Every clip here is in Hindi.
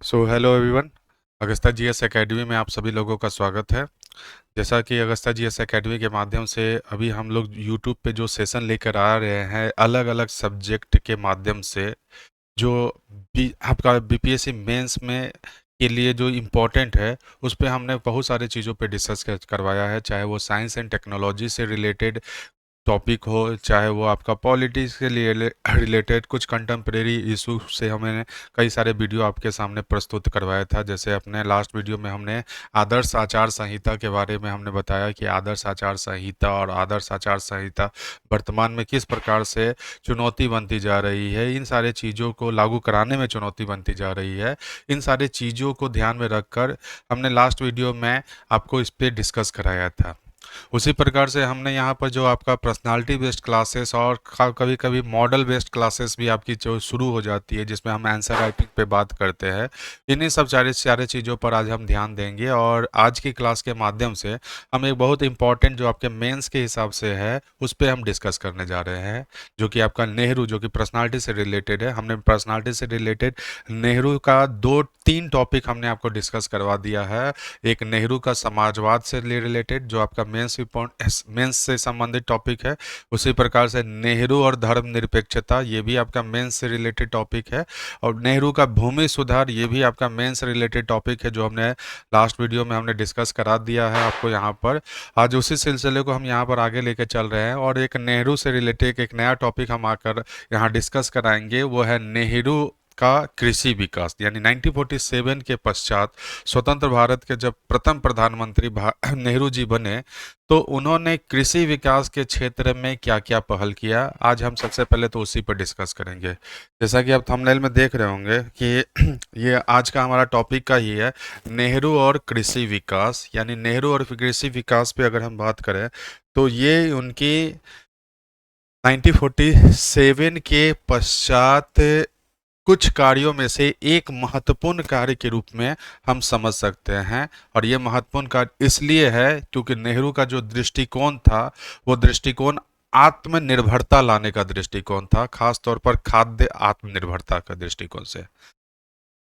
Hello everyone. अगस्ता जीएस एकेडमी में आप सभी लोगों का स्वागत है। जैसा कि अगस्ता जीएस एकेडमी के माध्यम से अभी हम लोग यूट्यूब पे जो सेशन लेकर आ रहे हैं अलग अलग सब्जेक्ट के माध्यम से, जो आपका बीपीएससी मेंस में के लिए जो इम्पोर्टेंट है, उस पे हमने बहुत सारे चीज़ों पे डिस्कस करवाया है। चाहे वो साइंस एंड टेक्नोलॉजी से रिलेटेड टॉपिक हो, चाहे वो आपका पॉलिटिक्स के लिए रिलेटेड कुछ कंटेम्प्रेरी इशू से हमने कई सारे वीडियो आपके सामने प्रस्तुत करवाया था। जैसे अपने लास्ट वीडियो में हमने आदर्श आचार संहिता के बारे में हमने बताया कि आदर्श आचार संहिता और आदर्श आचार संहिता वर्तमान में किस प्रकार से चुनौती बनती जा रही है, इन सारे चीज़ों को लागू कराने में चुनौती बनती जा रही है। इन सारी चीज़ों को ध्यान में रखकर हमने लास्ट वीडियो में आपको इस पर डिस्कस कराया था। उसी प्रकार से हमने यहाँ पर जो आपका पर्सनालिटी बेस्ड क्लासेस और कभी कभी मॉडल बेस्ड क्लासेस भी आपकी जो शुरू हो जाती है, जिसमें हम आंसर राइटिंग पे बात करते हैं, इन्हीं सब सारे सारे चीज़ों पर आज हम ध्यान देंगे। और आज की क्लास के माध्यम से हम एक बहुत इंपॉर्टेंट जो आपके मेंस के हिसाब से है उस पर हम डिस्कस करने जा रहे हैं, जो कि आपका नेहरू, जो कि पर्सनालिटी से रिलेटेड है। हमने पर्सनालिटी से रिलेटेड नेहरू का दो तीन टॉपिक हमने आपको डिस्कस करवा दिया है। एक नेहरू का समाजवाद से रिलेटेड, जो आपका मेंस से संबंधित टॉपिक है। उसी प्रकार से नेहरू और धर्मनिरपेक्षता, ये भी आपका मेंस से रिलेटेड टॉपिक है। और नेहरू का भूमि सुधार, ये भी आपका मेंस से रिलेटेड टॉपिक है, जो हमने लास्ट वीडियो में हमने डिस्कस करा दिया है आपको यहाँ पर। आज उसी सिलसिले को हम यहाँ पर आगे लेकर चल रहे हैं और एक नेहरू से रिलेटेड एक नया टॉपिक हम आकर यहाँ डिस्कस कराएंगे। वो है नेहरू का कृषि विकास, यानी 1947 के पश्चात स्वतंत्र भारत के जब प्रथम प्रधानमंत्री नेहरू जी बने, तो उन्होंने कृषि विकास के क्षेत्र में क्या क्या पहल किया। आज हम सबसे पहले तो उसी पर डिस्कस करेंगे। जैसा कि आप थंबनेल में देख रहे होंगे कि ये आज का हमारा टॉपिक का ही है, नेहरू और कृषि विकास। यानी नेहरू और कृषि विकास पे अगर हम बात करें तो ये उनकी 1947 के पश्चात कुछ कार्यों में से एक महत्वपूर्ण कार्य के रूप में हम समझ सकते हैं। और ये महत्वपूर्ण कार्य इसलिए है क्योंकि नेहरू का जो दृष्टिकोण था, वो दृष्टिकोण आत्मनिर्भरता लाने का दृष्टिकोण था, खास तौर पर खाद्य आत्मनिर्भरता का दृष्टिकोण से।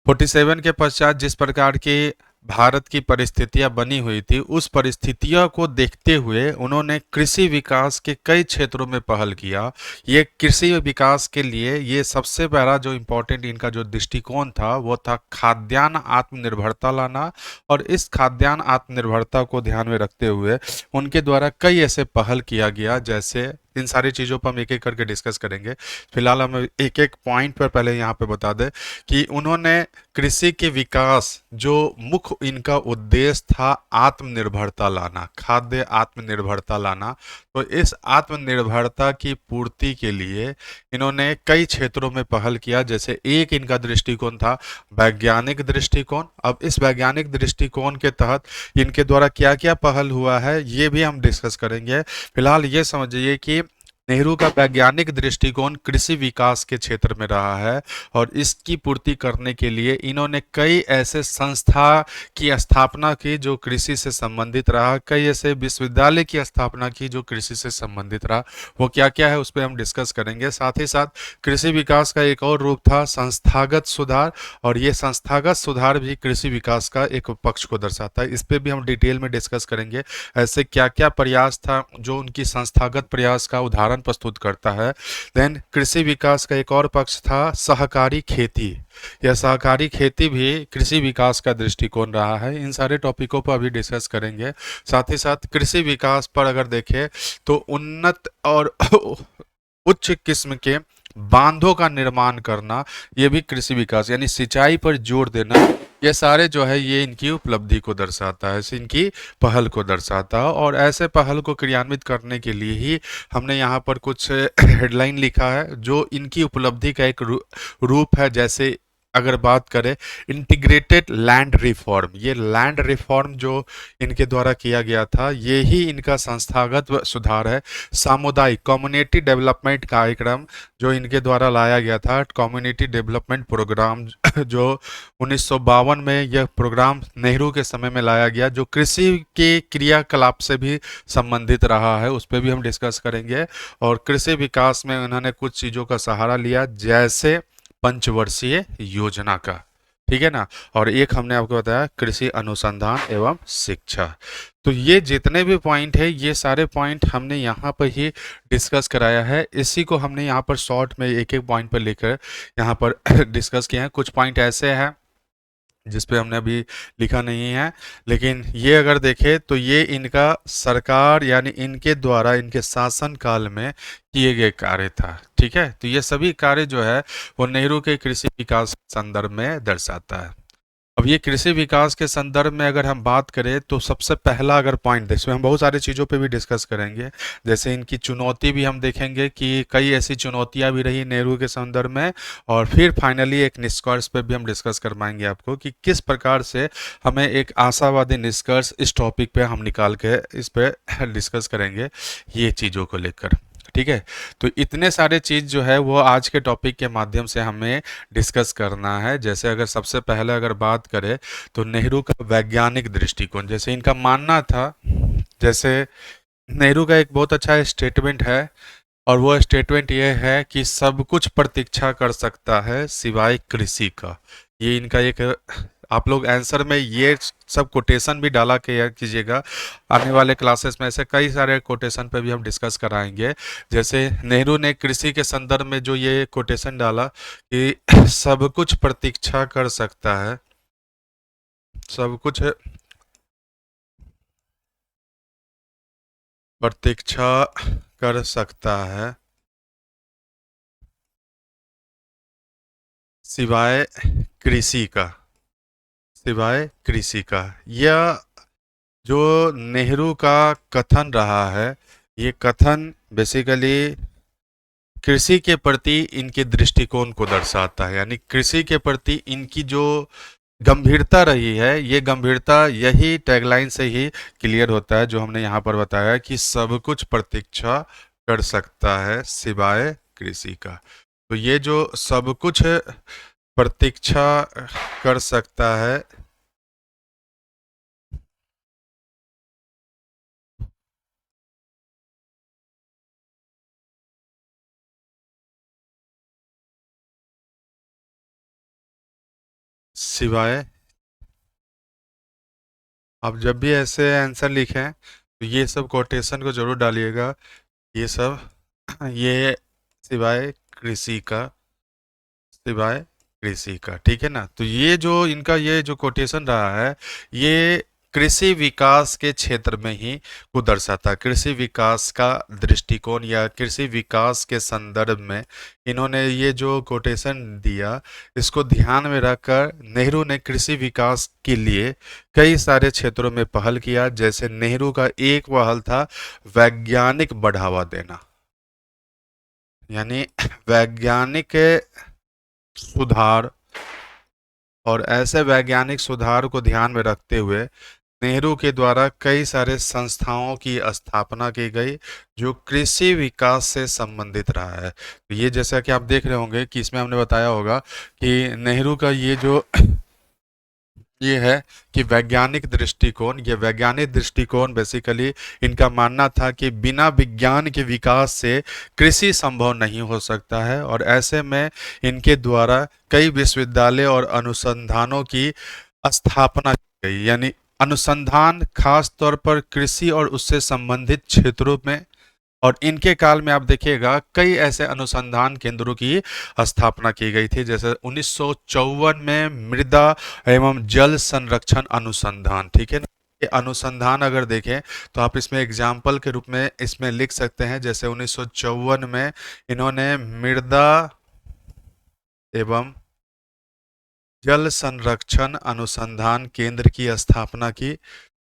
47 के पश्चात जिस प्रकार की भारत की परिस्थितियां बनी हुई थी, उस परिस्थितियों को देखते हुए उन्होंने कृषि विकास के कई क्षेत्रों में पहल किया। ये कृषि विकास के लिए ये सबसे पहला जो इम्पोर्टेंट इनका जो दृष्टिकोण था वो था खाद्यान्न आत्मनिर्भरता लाना। और इस खाद्यान्न आत्मनिर्भरता को ध्यान में रखते हुए उनके द्वारा कई ऐसे पहल किया गया, जैसे इन सारी चीज़ों पर हम एक एक करके डिस्कस करेंगे। फिलहाल हम एक एक पॉइंट पर पहले यहाँ पे बता दें कि उन्होंने कृषि के विकास, जो मुख्य इनका उद्देश्य था आत्मनिर्भरता लाना, खाद्य आत्मनिर्भरता लाना, तो इस आत्मनिर्भरता की पूर्ति के लिए इन्होंने कई क्षेत्रों में पहल किया। जैसे एक इनका दृष्टिकोण था वैज्ञानिक दृष्टिकोण। अब इस वैज्ञानिक दृष्टिकोण के तहत इनके द्वारा क्या क्या पहल हुआ है ये भी हम डिस्कस करेंगे। फिलहाल ये समझिए कि नेहरू का वैज्ञानिक दृष्टिकोण कृषि विकास के क्षेत्र में रहा है और इसकी पूर्ति करने के लिए इन्होंने कई ऐसे संस्था की स्थापना की जो कृषि से संबंधित रहा, कई ऐसे विश्वविद्यालय की स्थापना की जो कृषि से संबंधित रहा। वो क्या क्या है उस पर हम डिस्कस करेंगे। साथ ही साथ कृषि विकास का एक और रूप था संस्थागत सुधार, और ये संस्थागत सुधार भी कृषि विकास का एक पक्ष को दर्शाता है। इस पर भी हम डिटेल में डिस्कस करेंगे, ऐसे क्या क्या प्रयास था जो उनकी संस्थागत प्रयास का उदाहरण प्रस्तुत करता है। देन कृषि विकास का एक और पक्ष था सहकारी खेती। यह सहकारी खेती भी कृषि विकास का दृष्टिकोण रहा है। इन सारे टॉपिकों पर अभी डिस्कस करेंगे। साथ ही साथ कृषि विकास पर अगर देखें तो उन्नत और उच्च किस्म के बांधों का निर्माण करना, ये भी कृषि विकास यानी सिंचाई पर जोर देना, ये सारे जो है ये इनकी उपलब्धि को दर्शाता है, इनकी पहल को दर्शाता है। और ऐसे पहल को क्रियान्वित करने के लिए ही हमने यहाँ पर कुछ हेडलाइन लिखा है जो इनकी उपलब्धि का एक रूप है। जैसे अगर बात करें इंटीग्रेटेड लैंड रिफॉर्म, ये लैंड रिफॉर्म जो इनके द्वारा किया गया था, ये ही इनका संस्थागत सुधार है। सामुदायिक कम्युनिटी डेवलपमेंट कार्यक्रम जो इनके द्वारा लाया गया था, कम्युनिटी डेवलपमेंट प्रोग्राम जो 1952 में यह प्रोग्राम नेहरू के समय में लाया गया, जो कृषि के क्रियाकलाप से भी संबंधित रहा है, उस पर भी हम डिस्कस करेंगे। और कृषि विकास में उन्होंने कुछ चीज़ों का सहारा लिया, जैसे पंचवर्षीय योजना का। ठीक है ना। और एक हमने आपको बताया कृषि अनुसंधान एवं शिक्षा। तो ये जितने भी पॉइंट है ये सारे पॉइंट हमने यहाँ पर ही डिस्कस कराया है। इसी को हमने यहाँ पर शॉर्ट में एक एक पॉइंट पर लेकर यहाँ पर डिस्कस किए हैं। कुछ पॉइंट ऐसे हैं जिस पे हमने अभी लिखा नहीं है, लेकिन ये अगर देखें तो ये इनका सरकार यानी इनके द्वारा इनके शासन काल में किए गए कार्य था। ठीक है, तो ये सभी कार्य जो है वो नेहरू के कृषि विकास संदर्भ में दर्शाता है। अब ये कृषि विकास के संदर्भ में अगर हम बात करें तो सबसे पहला अगर पॉइंट, इसमें हम बहुत सारी चीज़ों पे भी डिस्कस करेंगे, जैसे इनकी चुनौती भी हम देखेंगे कि कई ऐसी चुनौतियां भी रही नेहरू के संदर्भ में, और फिर फाइनली एक निष्कर्ष पे भी हम डिस्कस कर पाएंगे आपको कि किस प्रकार से हमें एक आशावादी निष्कर्ष इस टॉपिक पे हम निकाल के इस पे डिस्कस करेंगे ये चीज़ों को लेकर। ठीक है, तो इतने सारे चीज़ जो है वो आज के टॉपिक के माध्यम से हमें डिस्कस करना है। जैसे अगर सबसे पहले अगर बात करें तो नेहरू का वैज्ञानिक दृष्टिकोण, जैसे इनका मानना था, जैसे नेहरू का एक बहुत अच्छा स्टेटमेंट है, और वो स्टेटमेंट ये है कि सब कुछ प्रतीक्षा कर सकता है सिवाय कृषि का। ये इनका एक, आप लोग आंसर में ये सब कोटेशन भी डाला के याद कीजिएगा। आने वाले क्लासेस में ऐसे कई सारे कोटेशन पे भी हम डिस्कस कराएंगे। जैसे नेहरू ने कृषि के संदर्भ में जो ये कोटेशन डाला कि सब कुछ प्रतीक्षा कर सकता है, सब कुछ प्रतीक्षा कर सकता है सिवाय कृषि का, सिवाय कृषि का। यह जो नेहरू का कथन रहा है, ये कथन बेसिकली कृषि के प्रति इनके दृष्टिकोण को दर्शाता है, यानी कृषि के प्रति इनकी जो गंभीरता रही है, ये गंभीरता यही टैगलाइन से ही क्लियर होता है जो हमने यहाँ पर बताया कि सब कुछ प्रतीक्षा कर सकता है सिवाय कृषि का। तो ये जो सब कुछ प्रतीक्षा कर सकता है सिवाय, आप जब भी ऐसे आंसर लिखें तो ये सब कोटेशन को जरूर डालिएगा, ये सब ये सिवाय कृषि का, सिवाय कृषि का। ठीक है ना, तो ये जो इनका ये जो कोटेशन रहा है ये कृषि विकास के क्षेत्र में ही को दर्शाता है। कृषि विकास का दृष्टिकोण या कृषि विकास के संदर्भ में इन्होंने ये जो कोटेशन दिया, इसको ध्यान में रखकर नेहरू ने कृषि विकास के लिए कई सारे क्षेत्रों में पहल किया। जैसे नेहरू का एक पहल था वैज्ञानिक बढ़ावा देना, यानी वैज्ञानिक सुधार, और ऐसे वैज्ञानिक सुधार को ध्यान में रखते हुए नेहरू के द्वारा कई सारे संस्थाओं की स्थापना की गई जो कृषि विकास से संबंधित रहा है। तो ये जैसा कि आप देख रहे होंगे कि इसमें हमने बताया होगा कि नेहरू का ये जो ये है कि वैज्ञानिक दृष्टिकोण, ये वैज्ञानिक दृष्टिकोण बेसिकली इनका मानना था कि बिना विज्ञान के विकास से कृषि संभव नहीं हो सकता है, और ऐसे में इनके द्वारा कई विश्वविद्यालय और अनुसंधानों की स्थापना की गई, यानी अनुसंधान खास तौर पर कृषि और उससे संबंधित क्षेत्रों में। और इनके काल में आप देखिएगा कई ऐसे अनुसंधान केंद्रों की स्थापना की गई थी, जैसे 1954 में मृदा एवं जल संरक्षण अनुसंधान। ठीक है ना, ये अनुसंधान अगर देखें तो आप इसमें एग्जाम्पल के रूप में इसमें लिख सकते हैं, जैसे 1954 में इन्होंने मृदा एवं जल संरक्षण अनुसंधान केंद्र की स्थापना की,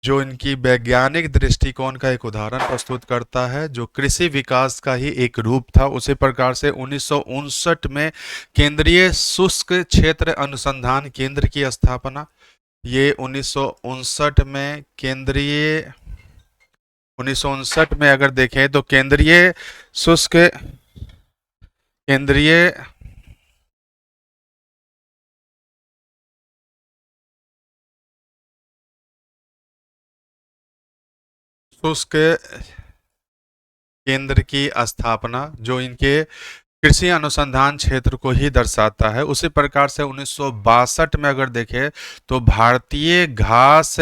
जो इनकी वैज्ञानिक दृष्टिकोण का एक उदाहरण प्रस्तुत करता है, जो कृषि विकास का ही एक रूप था। उसी प्रकार से 1959 में केंद्रीय शुष्क क्षेत्र अनुसंधान केंद्र की स्थापना, ये 1959 में केंद्रीय, 1959 में अगर देखें तो केंद्रीय शुष्क, केंद्रीय शुष्क केंद्र की स्थापना, जो इनके कृषि अनुसंधान क्षेत्र को ही दर्शाता है। उसी प्रकार से 1962 में अगर देखें तो भारतीय घास,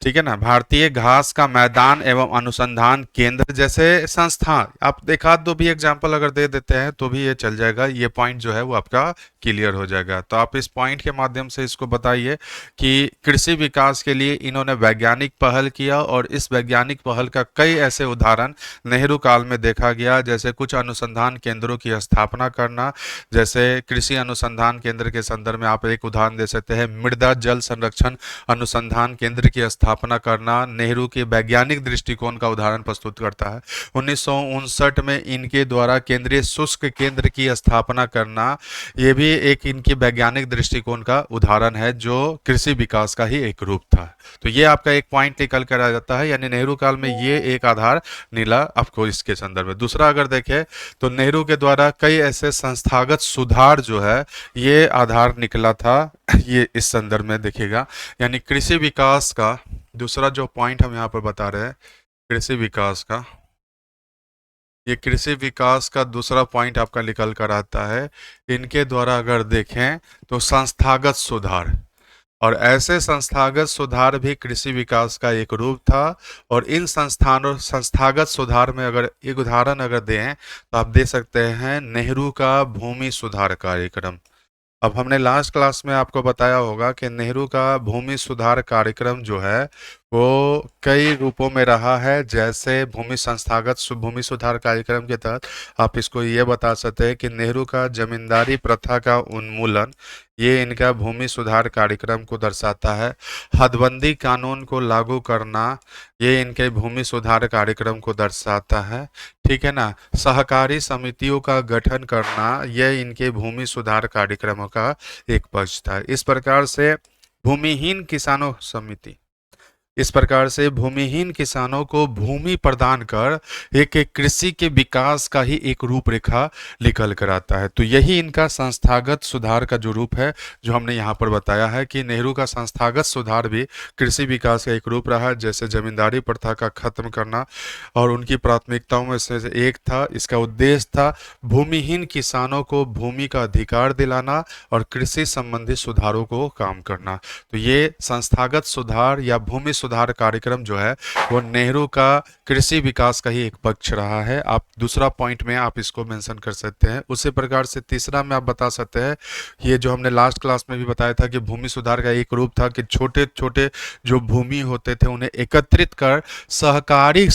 ठीक है ना, भारतीय घास का मैदान एवं अनुसंधान केंद्र जैसे संस्थान, आप देखा दो भी एग्जाम्पल अगर दे देते हैं तो भी ये चल जाएगा, ये पॉइंट जो है वो आपका क्लियर हो जाएगा। तो आप इस पॉइंट के माध्यम से इसको बताइए कि कृषि विकास के लिए इन्होंने वैज्ञानिक पहल किया, और इस वैज्ञानिक पहल का कई ऐसे उदाहरण नेहरू काल में देखा गया, जैसे कुछ अनुसंधान केंद्रों की स्थापना करना। जैसे कृषि अनुसंधान केंद्र के संदर्भ में आप एक उदाहरण दे सकते हैं, मृदा जल संरक्षण अनुसंधान केंद्र की स्थापना करना नेहरू के वैज्ञानिक दृष्टिकोण का उदाहरण प्रस्तुत करता है। 1959 में इनके द्वारा केंद्रीय शुष्क केंद्र की स्थापना करना, ये भी एक इनके वैज्ञानिक दृष्टिकोण का उदाहरण है, जो कृषि विकास का ही एक रूप था। तो ये आपका एक पॉइंट निकल कर आ जाता है, यानी नेहरू काल में ये एक आधार मिला आपको इसके संदर्भ में। दूसरा अगर देखें तो नेहरू के द्वारा कई ऐसे संस्थागत सुधार जो है ये आधार निकला था, ये इस संदर्भ में देखिएगा। यानी कृषि विकास का दूसरा जो पॉइंट हम यहाँ पर बता रहे हैं, कृषि विकास का, ये कृषि विकास का दूसरा पॉइंट आपका निकल कर आता है। इनके द्वारा अगर देखें तो संस्थागत सुधार, और ऐसे संस्थागत सुधार भी कृषि विकास का एक रूप था। और इन संस्थानों संस्थागत सुधार में अगर एक उदाहरण अगर दें तो आप दे सकते हैं नेहरू का भूमि सुधार कार्यक्रम। अब हमने लास्ट क्लास में आपको बताया होगा कि नेहरू का भूमि सुधार कार्यक्रम जो है वो कई रूपों में रहा है। जैसे भूमि सुधार कार्यक्रम के तहत आप इसको ये बता सकते हैं कि नेहरू का जमींदारी प्रथा का उन्मूलन, ये इनका भूमि सुधार कार्यक्रम को दर्शाता है। हदबंदी कानून को लागू करना, ये इनके भूमि सुधार कार्यक्रम को दर्शाता है। ठीक है ना, सहकारी समितियों का गठन करना, यह इनके भूमि सुधार कार्यक्रमों का एक पक्ष था। इस प्रकार से भूमिहीन किसानों समिति, इस प्रकार से भूमिहीन किसानों को भूमि प्रदान कर एक कृषि के विकास का ही एक रूपरेखा निकल कर आता है। तो यही इनका संस्थागत सुधार का जो रूप है, जो हमने यहाँ पर बताया है कि नेहरू का संस्थागत सुधार भी कृषि विकास का एक रूप रहा है। जैसे जमींदारी प्रथा का खत्म करना, और उनकी प्राथमिकताओं में से एक था, इसका उद्देश्य था भूमिहीन किसानों को भूमि का अधिकार दिलाना और कृषि संबंधी सुधारों को काम करना। तो ये संस्थागत सुधार या भूमि सुधार कार्यक्रम जो है वो नेहरू का कृषि विकास का ही एक पक्ष रहा है। आप दूसरा पॉइंट में आप इसको मेंशन कर सकते हैं। उसी प्रकार से तीसरा में आप बता सकते हैं, ये जो हमने लास्ट क्लास में भी बताया था कि भूमि सुधार का एक रूप था कि छोटे छोटे जो भूमि होते थे उन्हें एकत्रित कर सहकारी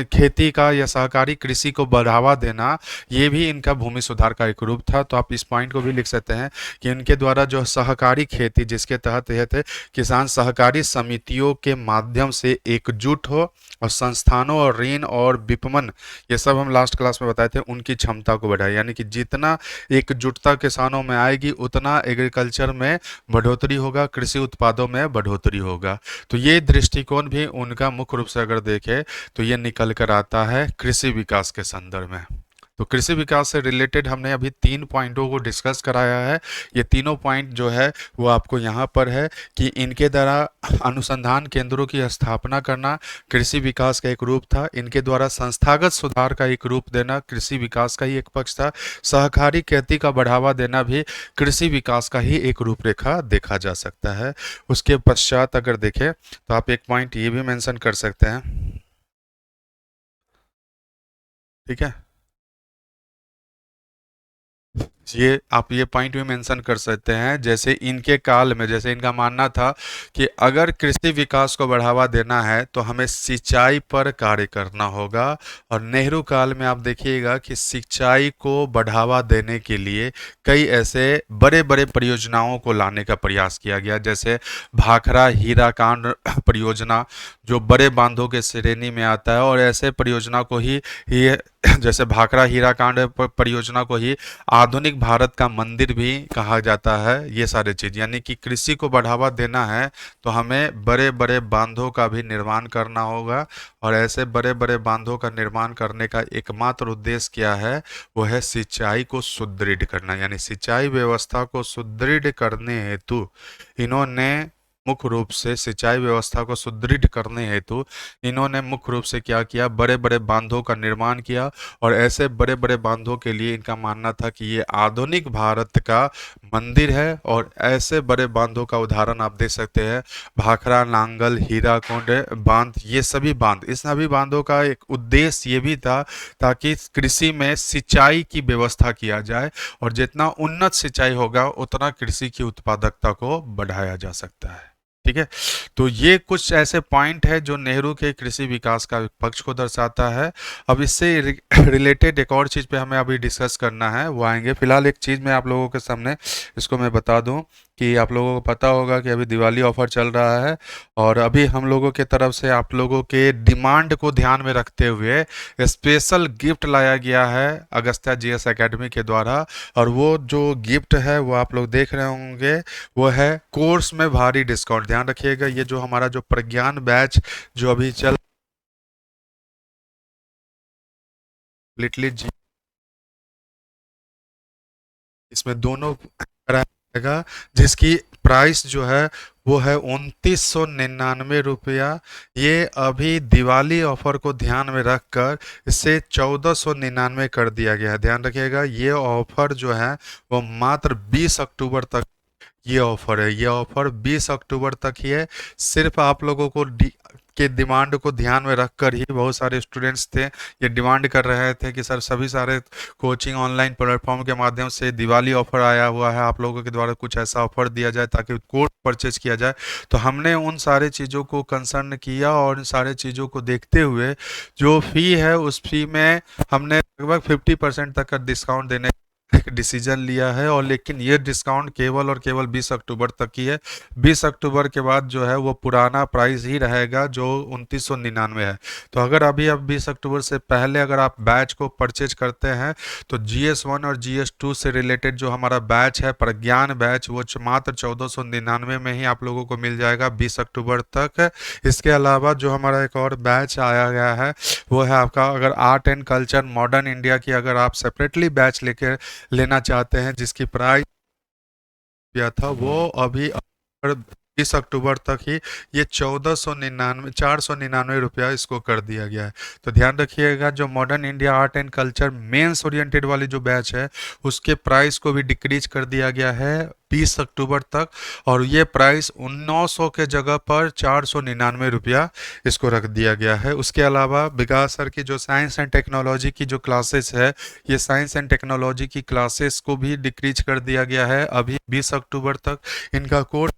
खेती का या सहकारी कृषि को बढ़ावा देना, ये भी इनका भूमि सुधार का एक रूप था। तो आप इस पॉइंट को भी लिख सकते हैं कि इनके द्वारा जो सहकारी खेती, जिसके तहत यह थे किसान सहकारी समितियों के माध्यम से एकजुट हो और संस्थानों और ऋण और विपणन, ये सब हम लास्ट क्लास में बताए थे, उनकी क्षमता को बढ़ाए। यानी कि जितना एकजुटता किसानों में आएगी उतना एग्रीकल्चर में बढ़ोतरी होगा, कृषि उत्पादों में बढ़ोतरी होगा। तो ये दृष्टिकोण भी उनका मुख्य रूप से अगर देखें तो ये निकल कर आता है कृषि विकास के संदर्भ में। तो कृषि विकास से रिलेटेड हमने अभी 3 पॉइंटों को डिस्कस कराया है। ये तीनों पॉइंट जो है वो आपको यहाँ पर है कि इनके द्वारा अनुसंधान केंद्रों की स्थापना करना कृषि विकास का एक रूप था। इनके द्वारा संस्थागत सुधार का एक रूप देना कृषि विकास का ही एक पक्ष था। सहकारी खेती का बढ़ावा देना भी कृषि विकास का ही एक रूपरेखा देखा जा सकता है। उसके पश्चात अगर देखें तो आप एक पॉइंट ये भी मेंशन कर सकते हैं, ठीक है, ये आप ये पॉइंट भी मेंशन कर सकते हैं। जैसे इनके काल में, जैसे इनका मानना था कि अगर कृषि विकास को बढ़ावा देना है तो हमें सिंचाई पर कार्य करना होगा। और नेहरू काल में आप देखिएगा कि सिंचाई को बढ़ावा देने के लिए कई ऐसे बड़े बड़े परियोजनाओं को लाने का प्रयास किया गया। जैसे भाखड़ा हीराकांड परियोजना, जो बड़े बांधों के श्रेणी में आता है, और ऐसे परियोजना को ही ये जैसे भाखड़ा हीराकांड परियोजना को ही आधुनिक भारत का मंदिर भी कहा जाता है। ये सारे चीज़, यानी कि कृषि को बढ़ावा देना है तो हमें बड़े बड़े बांधों का भी निर्माण करना होगा। और ऐसे बड़े बड़े बांधों का निर्माण करने का एकमात्र उद्देश्य क्या है, वो है सिंचाई को सुदृढ़ करना। यानी सिंचाई व्यवस्था को सुदृढ़ करने हेतु इन्होंने मुख्य रूप से सिंचाई व्यवस्था को सुदृढ़ करने हेतु इन्होंने मुख्य रूप से क्या किया, बड़े बड़े बांधों का निर्माण किया। और ऐसे बड़े बड़े बांधों के लिए इनका मानना था कि ये आधुनिक भारत का मंदिर है। और ऐसे बड़े बांधों का उदाहरण आप देख सकते हैं, भाखड़ा, नांगल, हीराकुंड बांध, ये सभी बांध, इस सभी बांधों का एक उद्देश्य ये भी था ताकि कृषि में सिंचाई की व्यवस्था किया जाए, और जितना उन्नत सिंचाई होगा उतना कृषि की उत्पादकता को बढ़ाया जा सकता है। ठीक है, तो ये कुछ ऐसे पॉइंट है जो नेहरू के कृषि विकास का पक्ष को दर्शाता है। अब इससे रिलेटेड एक और चीज़ पे हमें अभी डिस्कस करना है, वो आएंगे। फिलहाल एक चीज़ मैं आप लोगों के सामने इसको मैं बता दूं कि आप लोगों को पता होगा कि अभी दिवाली ऑफर चल रहा है, और अभी हम लोगों के तरफ से आप लोगों के डिमांड को ध्यान में रखते हुए स्पेशल गिफ्ट लाया गया है अगस्त्या जीएस एकेडमी के द्वारा। और वो जो गिफ्ट है वो आप लोग देख रहे होंगे, वो है कोर्स में भारी डिस्काउंट। ध्यान रखिएगा, ये जो हमारा जो प्रज्ञान बैच जो अभी चल लिटली जी, इसमें दोनों रहेगा, जिसकी प्राइस जो है वो है 2999 रुपया। ये अभी दिवाली ऑफर को ध्यान में रखकर इसे 1499 कर दिया गया है। ध्यान रखिएगा, ये ऑफर जो है वो मात्र 20 अक्टूबर तक ये ऑफर है। ये ऑफर 20 अक्टूबर तक ही है। सिर्फ आप लोगों को के डिमांड को ध्यान में रखकर ही बहुत सारे स्टूडेंट्स थे, ये डिमांड कर रहे थे कि सर सभी सारे कोचिंग ऑनलाइन प्लेटफॉर्म के माध्यम से दिवाली ऑफर आया हुआ है, आप लोगों के द्वारा कुछ ऐसा ऑफर दिया जाए ताकि कोर्स परचेज किया जाए। तो हमने उन सारे चीज़ों को कंसर्न किया, और उन सारे चीज़ों को देखते हुए जो फ़ी है उस फी में हमने लगभग 50% तक का डिस्काउंट देने एक डिसीजन लिया है। और लेकिन ये डिस्काउंट केवल और केवल 20 अक्टूबर तक ही है। 20 अक्टूबर के बाद जो है वो पुराना प्राइस ही रहेगा जो 2999 है। तो अगर अभी अब 20 अक्टूबर से पहले अगर आप बैच को परचेज करते हैं तो GS1 और GS2 से रिलेटेड जो हमारा बैच है प्रज्ञान बैच, वो मात्र 1499 में ही आप लोगों को मिल जाएगा 20 अक्टूबर तक। इसके अलावा जो हमारा एक और बैच आया गया है वो है आपका, अगर art and culture modern India की अगर आप सेपरेटली बैच लेकर लेना चाहते हैं, जिसकी प्राइस किया था वो अभी 20 अक्टूबर तक ही ये 499 इसको कर दिया गया है। तो ध्यान रखिएगा, जो modern India art and culture mains oriented वाली जो बैच है उसके प्राइस को भी डिक्रीज कर दिया गया है 20 अक्टूबर तक। और ये प्राइस 900 के जगह पर 499 इसको रख दिया गया है। उसके अलावा विकास सर की जो साइंस एंड टेक्नोलॉजी की जो क्लासेस है, ये साइंस एंड टेक्नोलॉजी की क्लासेस को भी डिक्रीज कर दिया गया है अभी 20 अक्टूबर तक। इनका कोर्स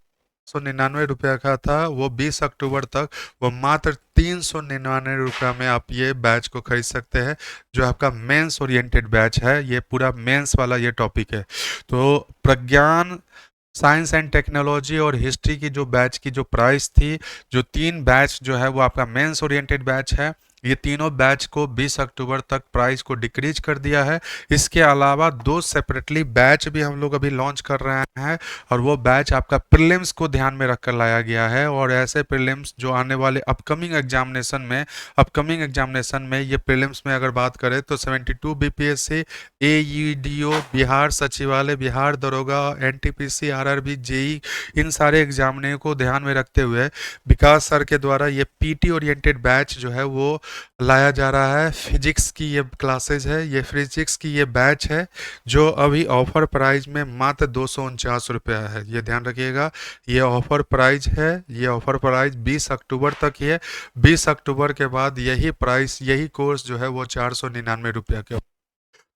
199 का था, वो 20 अक्टूबर तक वो मात्र 399 में आप ये बैच को खरीद सकते हैं, जो आपका मेंस ओरिएंटेड बैच है। ये पूरा मेंस वाला ये टॉपिक है। तो प्रज्ञान, साइंस एंड टेक्नोलॉजी और हिस्ट्री की जो बैच की जो प्राइस थी, जो 3 बैच जो है वो आपका मेंस ओरिएंटेड बैच है, ये तीनों बैच को 20 अक्टूबर तक प्राइस को डिक्रीज कर दिया है। इसके अलावा 2 सेपरेटली बैच भी हम लोग अभी लॉन्च कर रहे हैं, और वो बैच आपका प्रीलिम्स को ध्यान में रखकर लाया गया है। और ऐसे प्रीलिम्स जो आने वाले अपकमिंग एग्जामिनेशन में ये प्रीलिम्स में अगर बात करें तो 72 BPSC, AEDO, बिहार सचिवालय, बिहार दरोगा, NTPC, RRB, JEE, इन सारे एग्जामिने को ध्यान में रखते हुए विकास सर के द्वारा ये PT ओरिएंटेड बैच जो है वो लाया जा रहा है। फिजिक्स की ये क्लासेज है, ये फिजिक्स की ये बैच है, जो अभी ऑफर प्राइस में मात्र 249 रुपया है। ये ध्यान रखिएगा, ये ऑफर प्राइस है, ये ऑफर प्राइस 20 अक्टूबर तक ही है। 20 अक्टूबर के बाद यही प्राइस, यही कोर्स जो है वो 499 रुपया के।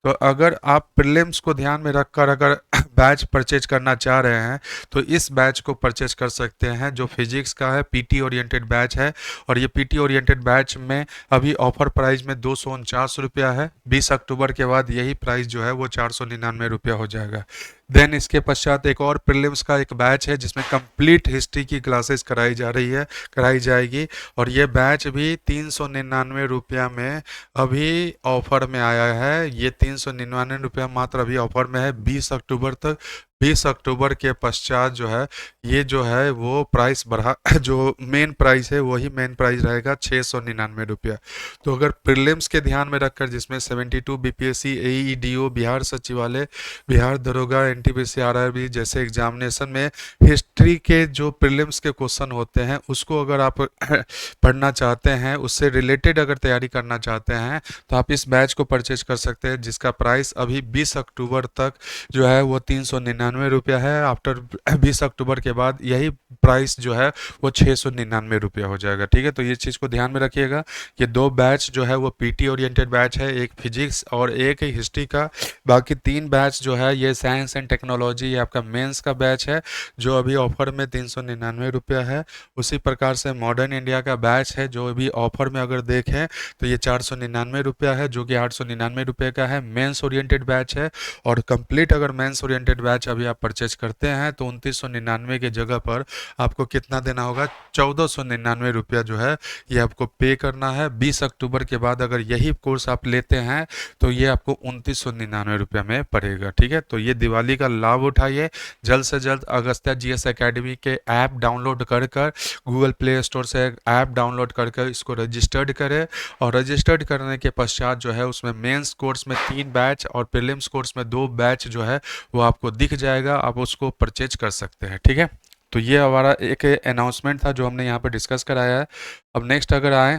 तो अगर आप प्रीलिम्स को ध्यान में रखकर अगर बैच परचेज करना चाह रहे हैं तो इस बैच को परचेज कर सकते हैं, जो फिजिक्स का है, PT ओरिएंटेड बैच है। और ये PT ओरिएंटेड बैच में अभी ऑफर प्राइस में 249 रुपया है। 20 अक्टूबर के बाद यही प्राइस जो है वो 499 हो जाएगा। देन इसके पश्चात एक और प्रीलिम्स का एक बैच है जिसमें कंप्लीट हिस्ट्री की क्लासेस कराई जाएगी, और ये बैच भी 399 में अभी ऑफर में आया है। ये 399 रुपया मात्र अभी ऑफर में है 20 अक्टूबर तक। 20 अक्टूबर के पश्चात जो है ये जो है वो प्राइस बढ़ा जो मेन प्राइस है वही मेन प्राइस रहेगा 699 रुपया। तो अगर प्रीलिम्स के ध्यान में रखकर, जिसमें 72 बीपीएससी, एईडीओ, बिहार सचिवालय, बिहार दरोगा, एनटीपीसी, आरआरबी जैसे एग्जामिनेशन में हिस्ट्री के जो प्रीलिम्स के क्वेश्चन होते हैं उसको अगर आप पढ़ना चाहते हैं, उससे रिलेटेड अगर तैयारी करना चाहते हैं, तो आप इस बैच को परचेज कर सकते हैं, जिसका प्राइस अभी 20 अक्टूबर तक जो है वो 399 रुपया है। आफ्टर 20 अक्टूबर के बाद यही प्राइस जो है वो 699 रुपया हो जाएगा। ठीक है, तो ये चीज़ को ध्यान में रखिएगा। ये दो बैच जो है वो पीटी ओरिएंटेड बैच है, एक फिजिक्स और एक हिस्ट्री का। बाकी 3 बैच जो है ये साइंस एंड टेक्नोलॉजी, ये आपका मेंस का बैच है जो अभी ऑफर में 399 रुपया है। उसी प्रकार से मॉडर्न इंडिया का बैच है जो अभी ऑफर में अगर देखें तो ये 499 रुपया है, जो कि 899 रुपये का है। मेंस ओरिएंटेड बैच है, और कंप्लीट अगर मेंस ओरिएंटेड बैच अभी आप परचेज करते हैं तो 2999 के जगह पर आपको कितना देना होगा, 1499 रुपया जो है ये आपको पे करना है। 20 अक्टूबर के बाद अगर यही कोर्स आप लेते हैं तो ये आपको 2999 रुपया में पड़ेगा। ठीक है, तो ये दिवाली का लाभ उठाइए। जल्द से जल्द अगस्त्या जीएस एकेडमी के ऐप डाउनलोड कर गूगल प्ले स्टोर से ऐप डाउनलोड कर इसको रजिस्टर्ड करें, और रजिस्टर्ड करने के पश्चात जो है उसमें मेंस कोर्स में 3 बैच और प्रीलिम्स कोर्स में 2 बैच जो है वो आपको दिख जाएगा, आप उसको परचेज कर सकते हैं। ठीक है, तो ये हमारा एक अनाउंसमेंट था जो हमने यहाँ पे डिस्कस कराया है। अब नेक्स्ट अगर आए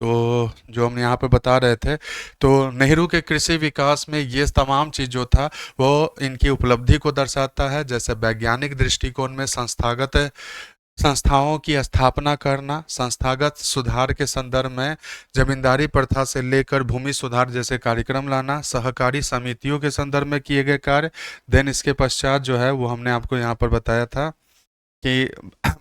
तो जो हम यहाँ पे बता रहे थे, तो नेहरू के कृषि विकास में ये तमाम चीज़ जो था वो इनकी उपलब्धि को दर्शाता है। जैसे वैज्ञानिक दृष्टिकोण में संस्थागत संस्थाओं की स्थापना करना, संस्थागत सुधार के संदर्भ में जमींदारी प्रथा से लेकर भूमि सुधार जैसे कार्यक्रम लाना, सहकारी समितियों के संदर्भ में किए गए कार्य। देन इसके पश्चात जो है वो हमने आपको यहाँ पर बताया था कि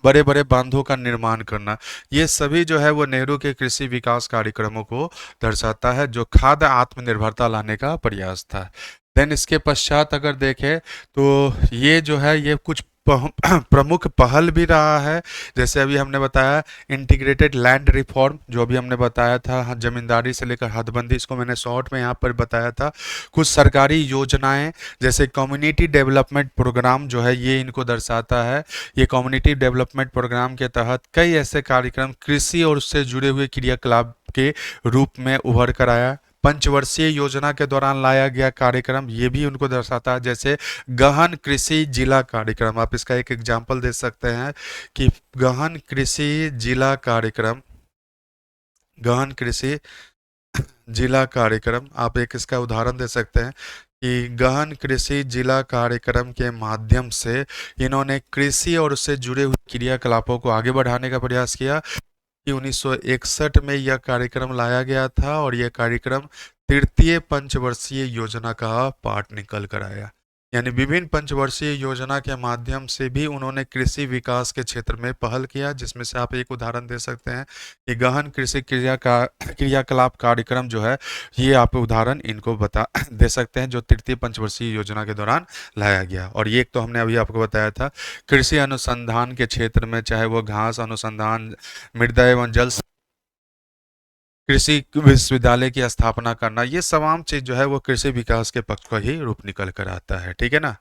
बड़े बड़े बांधों का निर्माण करना। ये सभी जो है वो नेहरू के कृषि विकास कार्यक्रमों को दर्शाता है, जो खाद्य आत्मनिर्भरता लाने का प्रयास था। देन इसके पश्चात अगर देखें तो ये जो है ये कुछ प्रमुख पहल भी रहा है। जैसे अभी हमने बताया इंटीग्रेटेड लैंड रिफॉर्म, जो अभी हमने बताया था, जमींदारी से लेकर हदबंदी, इसको मैंने शॉर्ट में यहाँ पर बताया था। कुछ सरकारी योजनाएं जैसे कम्युनिटी डेवलपमेंट प्रोग्राम जो है ये इनको दर्शाता है। ये कम्युनिटी डेवलपमेंट प्रोग्राम के तहत कई ऐसे कार्यक्रम कृषि और उससे जुड़े हुए क्रियाकलाप के रूप में उभर कर आया। पंचवर्षीय योजना के दौरान लाया गया कार्यक्रम ये भी उनको दर्शाता है, जैसे गहन कृषि जिला कार्यक्रम। आप इसका एक एग्जाम्पल दे सकते हैं कि गहन कृषि जिला कार्यक्रम, गहन कृषि जिला कार्यक्रम, आप एक इसका उदाहरण दे सकते हैं कि गहन कृषि जिला कार्यक्रम के माध्यम से इन्होंने कृषि और उससे जुड़े हुए क्रियाकलापों को आगे बढ़ाने का प्रयास किया। कि 1961 में यह कार्यक्रम लाया गया था, और यह कार्यक्रम तृतीय पंचवर्षीय योजना का पार्ट निकल कर आया। यानी विभिन्न पंचवर्षीय योजना के माध्यम से भी उन्होंने कृषि विकास के क्षेत्र में पहल किया, जिसमें से आप एक उदाहरण दे सकते हैं कि गहन कृषि क्रियाकलाप कार्यक्रम जो है ये आप उदाहरण इनको बता दे सकते हैं, जो तृतीय पंचवर्षीय योजना के दौरान लाया गया। और ये एक तो हमने अभी आपको बताया था कृषि अनुसंधान के क्षेत्र में, चाहे वो घास अनुसंधान, मृदा एवं जल कृषि विश्वविद्यालय की स्थापना करना, ये तमाम चीज़ जो है वो कृषि विकास के पक्ष का ही रूप निकल कर आता है। ठीक है ना।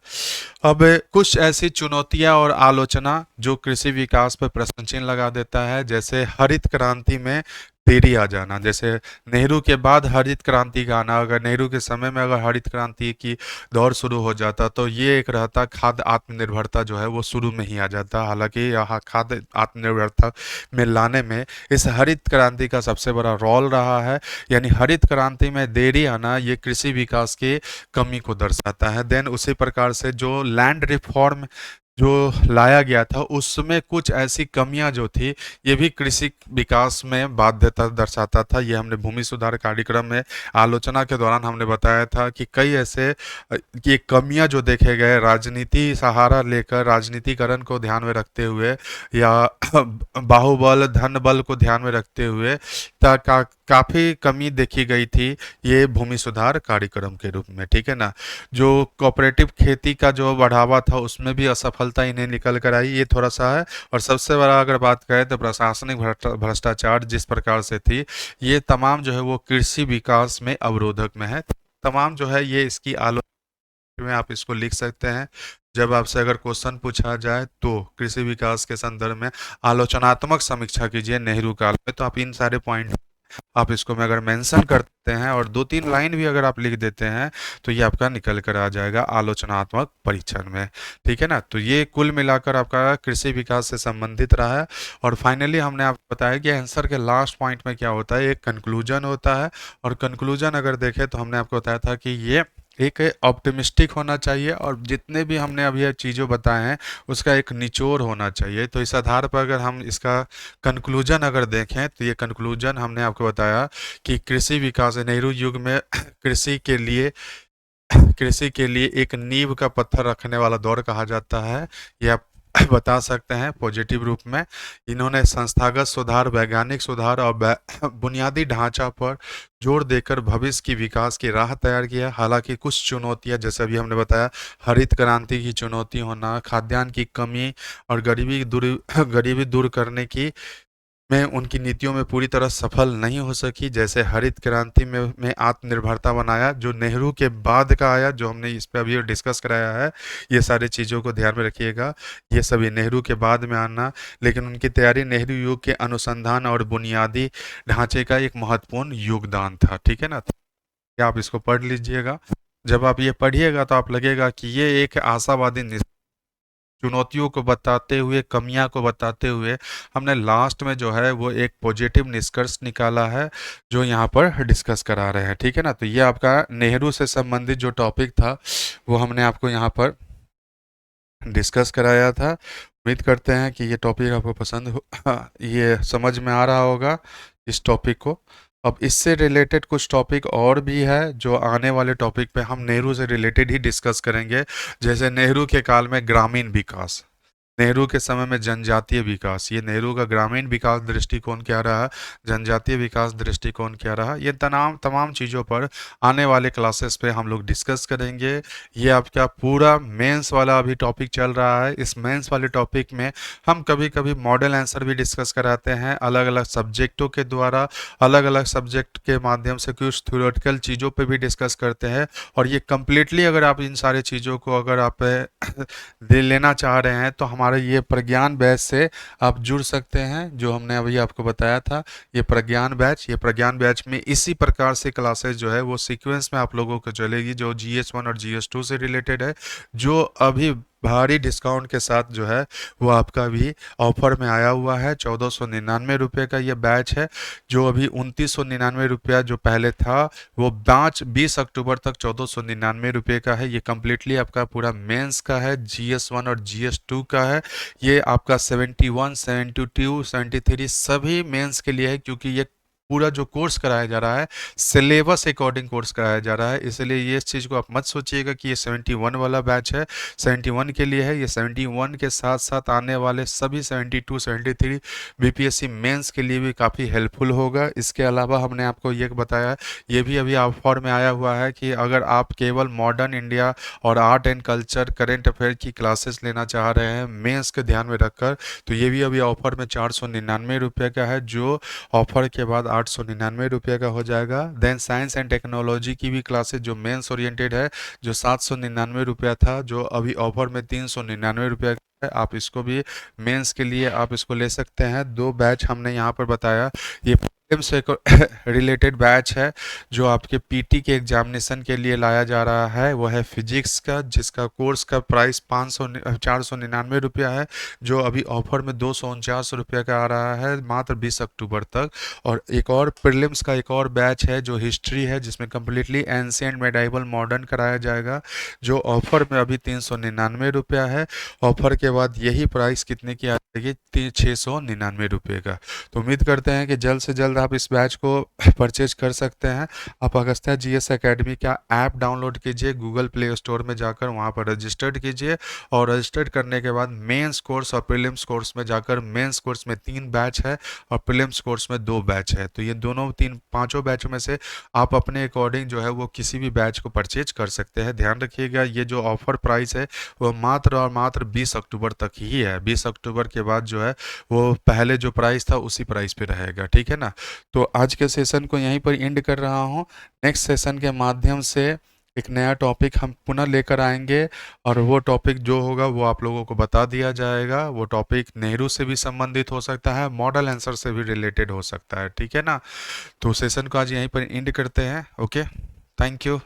अब कुछ ऐसी चुनौतियां और आलोचना जो कृषि विकास पर प्रश्न चिन्ह लगा देता है, जैसे हरित क्रांति में देरी आ जाना। जैसे नेहरू के बाद हरित क्रांति का आना, अगर नेहरू के समय में अगर हरित क्रांति की दौर शुरू हो जाता तो ये एक रहता खाद्य आत्मनिर्भरता जो है वो शुरू में ही आ जाता। हालांकि यहाँ खाद्य आत्मनिर्भरता में लाने में इस हरित क्रांति का सबसे बड़ा रोल रहा है। यानी हरित क्रांति में देरी आना ये कृषि विकास की कमी को दर्शाता है। देन उसी प्रकार से जो लैंड रिफॉर्म जो लाया गया था उसमें कुछ ऐसी कमियां जो थी ये भी कृषि विकास में बाध्यता दर्शाता था। ये हमने भूमि सुधार कार्यक्रम में आलोचना के दौरान हमने बताया था कि कई ऐसे ये कमियां जो देखे गए राजनीति सहारा लेकर, राजनीतिकरण को ध्यान में रखते हुए या बाहुबल धन बल को ध्यान में रखते हुए काफ़ी कमी देखी गई थी ये भूमि सुधार कार्यक्रम के रूप में। ठीक है ना। जो कोऑपरेटिव खेती का जो बढ़ावा था उसमें भी असफलता इन्हें निकल कर आई, ये थोड़ा सा है। और सबसे बड़ा अगर बात करें तो प्रशासनिक भ्रष्टाचार जिस प्रकार से थी, ये तमाम जो है वो कृषि विकास में अवरोधक में है। तमाम जो है ये इसकी आलोचना में आप इसको लिख सकते हैं। जब आपसे अगर क्वेश्चन पूछा जाए तो कृषि विकास के संदर्भ में आलोचनात्मक समीक्षा कीजिए नेहरू काल में, तो आप इन सारे पॉइंट आप इसको में अगर मेंशन करते हैं और 2-3 लाइन भी अगर आप लिख देते हैं तो ये आपका निकल कर आ जाएगा आलोचनात्मक परीक्षण में। ठीक है ना, तो ये कुल मिलाकर आपका कृषि विकास से संबंधित रहा है। और फाइनली हमने आपको बताया कि आंसर के लास्ट पॉइंट में क्या होता है, एक कंक्लूजन होता है। और कंक्लूजन अगर देखें तो हमने आपको बताया था कि ये एक ऑप्टिमिस्टिक होना चाहिए और जितने भी हमने अभी ये चीज़ों बताए हैं उसका एक निचोड़ होना चाहिए। तो इस आधार पर अगर हम इसका कंक्लूजन अगर देखें तो ये कंक्लूजन हमने आपको बताया कि कृषि विकास नेहरू युग में कृषि के लिए एक नींव का पत्थर रखने वाला दौर कहा जाता है। ये आप बता सकते हैं पॉजिटिव रूप में। इन्होंने संस्थागत सुधार, वैज्ञानिक सुधार और बुनियादी ढांचा पर जोर देकर भविष्य की विकास की राह तैयार किया। हालांकि कुछ चुनौतियां, जैसे अभी हमने बताया, हरित क्रांति की चुनौती होना, खाद्यान्न की कमी और गरीबी दूर करने की में उनकी नीतियों में पूरी तरह सफल नहीं हो सकी। जैसे हरित क्रांति में आत्मनिर्भरता बनाया जो नेहरू के बाद का आया, जो हमने इस पे अभी डिस्कस कराया है। ये सारी चीज़ों को ध्यान में रखिएगा, ये सभी नेहरू के बाद में आना, लेकिन उनकी तैयारी नेहरू युग के अनुसंधान और बुनियादी ढांचे का एक महत्वपूर्ण योगदान था। ठीक है ना, तो आप इसको पढ़ लीजिएगा। जब आप ये पढ़िएगा तो आप लगेगा कि ये एक आशावादी चुनौतियों को बताते हुए, कमियां को बताते हुए हमने लास्ट में जो है वो एक पॉजिटिव निष्कर्ष निकाला है जो यहाँ पर डिस्कस करा रहे हैं। ठीक है ना, तो ये आपका नेहरू से संबंधित जो टॉपिक था वो हमने आपको यहाँ पर डिस्कस कराया था। उम्मीद करते हैं कि ये टॉपिक आपको पसंद हो, ये समझ में आ रहा होगा इस टॉपिक को। अब इससे रिलेटेड कुछ टॉपिक और भी है जो आने वाले टॉपिक पे हम नेहरू से रिलेटेड ही डिस्कस करेंगे। जैसे नेहरू के काल में ग्रामीण विकास, नेहरू के समय में जनजातीय विकास, ये नेहरू का ग्रामीण विकास दृष्टिकोण क्या रहा, जनजातीय विकास दृष्टिकोण क्या रहा, ये तमाम तमाम चीज़ों पर आने वाले क्लासेस पे हम लोग डिस्कस करेंगे। ये आपका पूरा मेंस वाला अभी टॉपिक चल रहा है। इस मेंस वाले टॉपिक में हम कभी कभी मॉडल आंसर भी डिस्कस कराते हैं अलग अलग सब्जेक्टों के द्वारा, अलग अलग सब्जेक्ट के माध्यम से कुछ थ्योरेटिकल चीज़ों पे भी डिस्कस करते हैं। और ये कम्प्लीटली अगर आप इन सारे चीज़ों को अगर आप दे लेना चाह रहे हैं तो हमारे ये प्रज्ञान बैच से आप जुड़ सकते हैं, जो हमने अभी आपको बताया था। ये प्रज्ञान बैच में इसी प्रकार से क्लासेस जो है वो सीक्वेंस में आप लोगों को चलेगी, जो GS1 और GS2 से रिलेटेड है, जो अभी भारी डिस्काउंट के साथ जो है वो आपका भी ऑफर में आया हुआ है। 1499 का ये बैच है, जो अभी 2999 जो पहले था वो 20 अक्टूबर तक 1499 का है। ये कम्प्लीटली आपका पूरा मेंस का है, GS1 और GS2 का है। ये आपका 71, 72, 73 सभी मेंस के लिए है, क्योंकि ये पूरा जो कोर्स कराया जा रहा है सिलेबस अकॉर्डिंग कोर्स कराया जा रहा है। इसलिए ये इस चीज़ को आप मत सोचिएगा कि ये 71 वाला बैच है, 71 के लिए है। ये 71 के साथ साथ आने वाले सभी 72, 73 BPSC मेंस के लिए भी काफ़ी हेल्पफुल होगा। इसके अलावा हमने आपको ये बताया, ये भी अभी ऑफर में आया हुआ है कि अगर आप केवल मॉडर्न इंडिया और art and culture, current affair की क्लासेस लेना चाह रहे हैं मेंस के ध्यान में रखकर, तो ये भी अभी ऑफर में 499 का है, जो ऑफर के बाद 899 का हो जाएगा। देन साइंस एंड टेक्नोलॉजी की भी क्लासेस जो मेंस ओरिएंटेड है, जो 799 था, जो अभी ऑफर में 399 है। आप इसको भी मेंस के लिए आप इसको ले सकते हैं। 2 बैच हमने यहाँ पर बताया। ये से रिलेटेड बैच है जो आपके PT के एग्जामिनेशन के लिए लाया जा रहा है, वो है फिजिक्स का, जिसका कोर्स का प्राइस 499 है, जो अभी ऑफर में 249 का आ रहा है मात्र 20 अक्टूबर तक। और एक और प्रीलिम्स का एक और बैच है जो हिस्ट्री है, जिसमें कम्प्लीटली एंशिएंट मेडाइवल मॉडर्न कराया जाएगा, जो ऑफर में अभी 399 है। ऑफर के बाद यही प्राइस कितने की आ जाएगी, 699 का। तो उम्मीद करते हैं कि जल्द से जल्द आप इस बैच को परचेज कर सकते हैं। आप अगस्त्या GS एकेडमी का ऐप डाउनलोड कीजिए, गूगल प्ले स्टोर में जाकर वहां पर रजिस्टर्ड कीजिए, और रजिस्टर्ड करने के बाद मेंस कोर्स और प्रीलिम्स कोर्स में जाकर, मेंस कोर्स में 3 बैच है और प्रीलिम्स कोर्स में 2 बैच है, तो ये दोनों पांचों बैचों में से आप अपने अकॉर्डिंग जो है वो किसी भी बैच को परचेज कर सकते हैं। ध्यान रखिएगा, ये जो ऑफर प्राइस है वो मात्र और मात्र 20 अक्टूबर तक ही है। 20 अक्टूबर के बाद जो है वो पहले जो प्राइस था उसी प्राइस पे रहेगा। ठीक है ना, तो आज के सेशन को यहीं पर एंड कर रहा हूँ। नेक्स्ट सेशन के माध्यम से एक नया टॉपिक हम पुनः लेकर आएंगे, और वो टॉपिक जो होगा वो आप लोगों को बता दिया जाएगा। वो टॉपिक नेहरू से भी संबंधित हो सकता है, मॉडल आंसर से भी रिलेटेड हो सकता है, ठीक है ना। तो सेशन को आज यहीं पर एंड करते हैं। Okay, thank you.